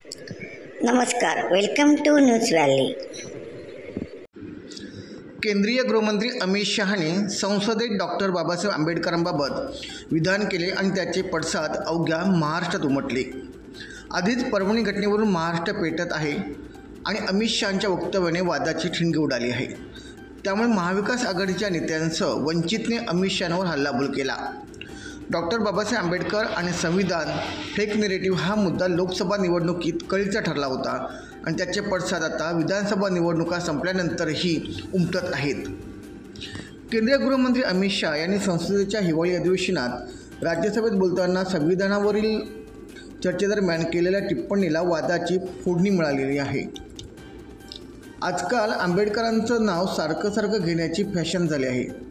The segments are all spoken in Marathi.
नमस्कार, वेलकम टू न्यूज व्हॅली. केंद्रीय गृहमंत्री अमित शहाने संसदेत डॉक्टर बाबासाहेब आंबेडकरांबाबत विधान केले आणि त्याचे पडसाद अवघ्या महाराष्ट्रात उमटले. आधीच परभणी घटनेवरून महाराष्ट्र पेटत आहे आणि अमित शहांच्या वक्तव्याने वादाची ठिणगी उडाली आहे. त्यामुळे महाविकास आघाडीच्या नेत्यांसह वंचितने अमित शहांवर हल्लाबोल केला. डॉक्टर बाबासाहेब आंबेडकर आणि संविधान फेक नेरेटिव्ह हा मुद्दा लोकसभा निवडणुकीत कळीचा ठरला होता आणि त्याचे पडसाद आता विधानसभा निवडणुका संपल्यानंतरही उमटत आहेत. केंद्रीय गृहमंत्री अमित शहा यांनी संसदेच्या हिवाळी अधिवेशनात राज्यसभेत बोलताना संविधानावरील चर्चेदरम्यान केलेल्या टिप्पणीला वादाची फोडणी मिळालेली आहे. आजकाल आंबेडकरांचं नाव सारखं घेण्याची फॅशन झाली आहे.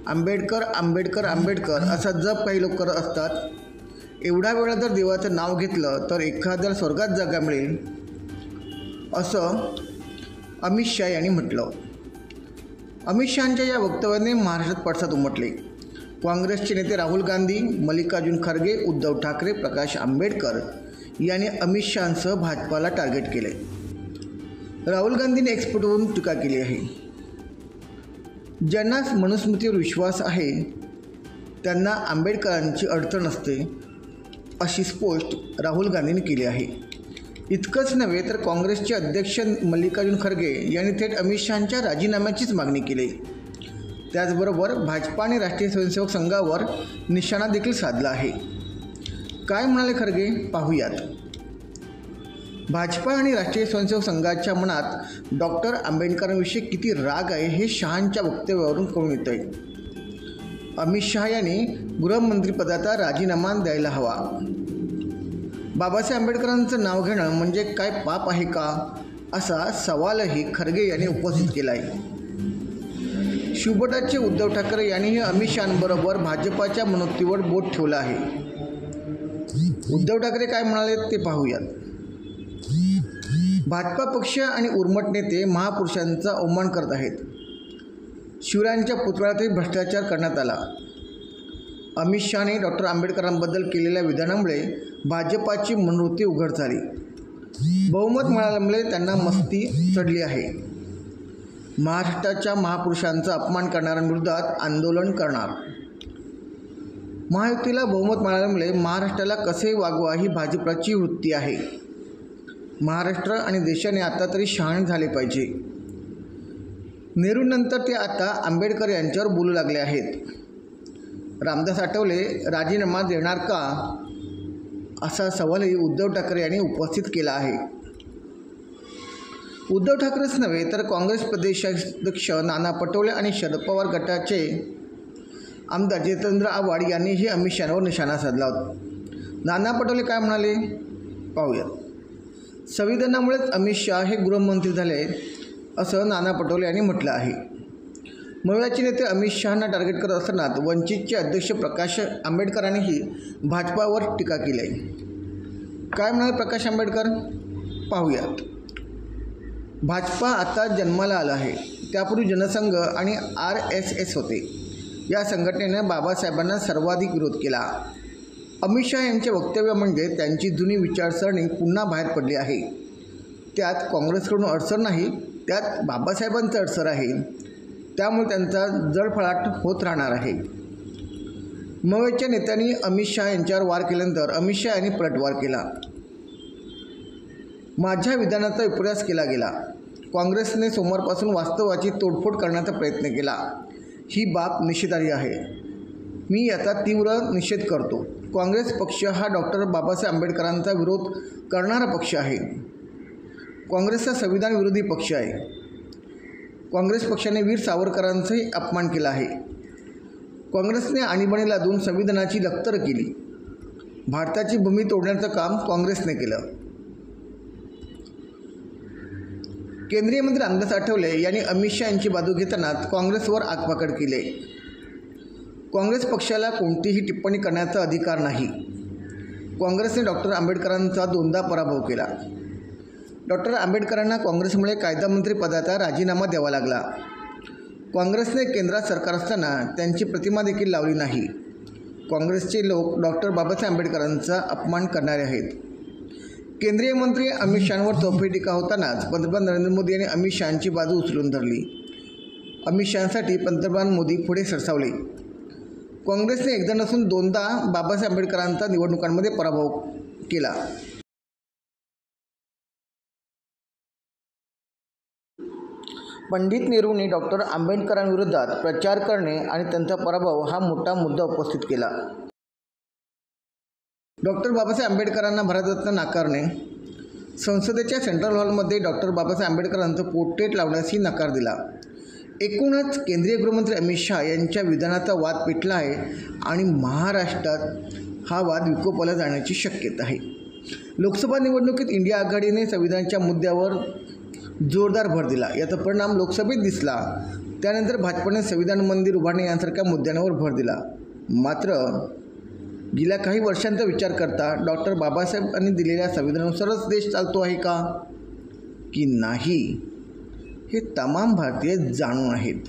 आंबेडकर आंबेडकर आंबेडकर असा जप काही लोक करत असतात. एवढा वेळा जर देवाचं नाव घेतलं तर एखाद्याला स्वर्गात जागा मिळेल असं अमित शहा यांनी म्हटलं. अमित शहांच्या या वक्तव्याने महाराष्ट्रात पडसाद उमटले. काँग्रेसचे नेते राहुल गांधी, मल्लिकार्जुन खरगे, उद्धव ठाकरे, प्रकाश आंबेडकर यांनी अमित शहांसह भाजपाला टार्गेट केले. राहुल गांधींनी एक्सपर्टवरून टीका केली आहे. ज्यांना मनुस्मृतीवर विश्वास आहे त्यांना आंबेडकरांची अडचण असते अशी पोस्ट राहुल गांधींनी केली आहे. इतकंच नव्हे तर काँग्रेसचे अध्यक्ष मल्लिकार्जुन खरगे यांनी थेट अमित शहांच्या राजीनाम्याचीच मागणी केली. त्याचबरोबर भाजपा आणि राष्ट्रीय स्वयंसेवक संघावर निशाणा देखील साधला आहे. काय म्हणाले खरगे पाहूयात. भाजपा आणि राष्ट्रीय स्वयंसेवक संघाच्या मनात डॉक्टर आंबेडकरांविषयी किती राग आहे हे शहांच्या वक्तव्यावरून कळून येत आहे. अमित शहा यांनी गृहमंत्रीपदाचा राजीनामा द्यायला हवा. बाबासाहेब आंबेडकरांचं नाव घेणं म्हणजे काय पाप आहे का असा सवालही खरगे यांनी उपस्थित केला आहे. शिवबटाचे उद्धव ठाकरे यांनीही अमित शहांबरोबर भाजपाच्या मनोक्तीवर बोट ठेवलं आहे. उद्धव ठाकरे काय म्हणाले ते पाहूयात. भाजपा पक्ष आणि उर्मट नेते महापुरुषांचा अवमान करत आहेत. शिवरायांच्या पुतळ्यातही भ्रष्टाचार करण्यात आला. अमित शहाने डॉक्टर आंबेडकरांबद्दल केलेल्या विधानामुळे भाजपाची मनोवृत्ती उघड झाली. बहुमत मिळाल्यामुळे त्यांना मस्ती चढली आहे. महाराष्ट्राच्या महापुरुषांचा अपमान करणाऱ्यांविरोधात आंदोलन करणार. महायुतीला बहुमत मिळाल्यामुळे महाराष्ट्राला कसे वागवा ही भाजपाची वृत्ती आहे. महाराष्ट्र आणि देशाने आता तरी शहाणे झाले पाहिजे. नेहरूनंतर ते आता आंबेडकर यांच्यावर बोलू लागले आहेत. रामदास आठवले राजीनामा देणार का असा सवालही उद्धव ठाकरे यांनी उपस्थित केला आहे. उद्धव ठाकरेच नव्हे तर काँग्रेस प्रदेशाध्यक्ष नाना पटोले आणि शरद पवार गटाचे आमदार जितेंद्र आव्हाड यांनीही अमित शहांवर निशाणा साधला होता. नाना पटोले काय म्हणाले पाहूयात. संविधानामुळेच अमित शहा हे गृहमंत्री झाले असं नाना पटोले यांनी म्हटलं आहे. मवियाचे नेते अमित शहांना टार्गेट करत असताना वंचितचे अध्यक्ष प्रकाश आंबेडकरांनीही भाजपावर टीका केली आहे. काय म्हणाले प्रकाश आंबेडकर पाहूयात. भाजपा आता जन्माला आला आहे. त्यापूर्वी जनसंघ आणि RSS होते. या संघटनेने बाबासाहेबांना सर्वाधिक विरोध केला. अमित शहा यांचे वक्तव्य म्हणजे त्यांची जुनी विचारसरणी पुन्हा बाहेर पडली आहे. त्यात काँग्रेसकडून अडसर नाही, त्यात बाबासाहेबांचं अडसर आहे. त्यामुळे त्यांचा जळफळाट होत राहणार आहे. मवियाच्या नेत्यांनी अमित शहा यांच्यावर वार केल्यानंतर अमित शहा यांनी पलटवार केला. माझ्या विधानाचा विपर्यास केला गेला. काँग्रेसने सोमवारपासून वास्तवाची तोडफोड करण्याचा प्रयत्न केला. ही बाब निषेधार्ह आहे. मी याचा तीव्र निषेध करतो. काँग्रेस पक्ष हा डॉक्टर बाबासाहेब आंबेडकरांचा विरोध करणारा पक्ष आहे. काँग्रेसचा संविधान विरोधी पक्ष आहे. काँग्रेस पक्षाने वीर सावरकरांचाही अपमान केला आहे. काँग्रेसने आणीबाणी लादून संविधानाची लक्तर केली. भारताची भूमी तोडण्याचं काम काँग्रेसने केलं. केंद्रीय मंत्री रामदास आठवले यांनी अमित शहा यांची बाजू घेताना काँग्रेसवर आगपाखड केले. काँग्रेस पक्षाला कोणतीही टिप्पणी करण्याचा अधिकार नाही. काँग्रेसने डॉक्टर आंबेडकरांचा दोनदा पराभव केला. डॉक्टर आंबेडकरांना काँग्रेसमुळे कायदामंत्री पदाचा राजीनामा द्यावा लागला. काँग्रेसने केंद्रात सरकार असताना त्यांची प्रतिमा देखील लावली नाही. काँग्रेसचे लोक डॉक्टर बाबासाहेब आंबेडकरांचा अपमान करणारे आहेत. केंद्रीय मंत्री अमित शहांवर तोफी टीका होतानाच पंतप्रधान नरेंद्र मोदी यांनी अमित शहांची बाजू उचलून धरली. अमित शहांसाठी पंतप्रधान मोदी पुढे सरसावले. काँग्रेसने एकदा नसून दोनदा बाबासाहेब आंबेडकरांचा निवडणुकांमध्ये पराभव केला. पंडित नेहरूंनी डॉक्टर आंबेडकरांविरोधात प्रचार करणे आणि त्यांचा पराभव हा मोठा मुद्दा उपस्थित केला. डॉक्टर बाबासाहेब आंबेडकरांना भारतरत्न नाकारणे, संसदेच्या सेंट्रल हॉलमध्ये डॉक्टर बाबासाहेब आंबेडकरांचं पोर्ट्रेट लावण्यासही नकार दिला. एकूणच केंद्रीय गृहमंत्री अमित शहा यांच्या विधानाचा वाद पेटला आहे आणि महाराष्ट्रात हा वाद विकोपाला जाण्याची शक्यता आहे. लोकसभा निवडणुकीत इंडिया आघाडीने संविधानाच्या मुद्द्यावर जोरदार भर दिला. याचा परिणाम लोकसभेत दिसला. त्यानंतर भाजपने संविधान मंदिर उभारणे यांसारख्या मुद्द्यांवर भर दिला. मात्र गेल्या काही वर्षांचा विचार करता डॉक्टर बाबासाहेबांनी दिलेल्या संविधानानुसारच देश चालतो आहे का की नाही हे तमाम भारतीय जाणून आहेत.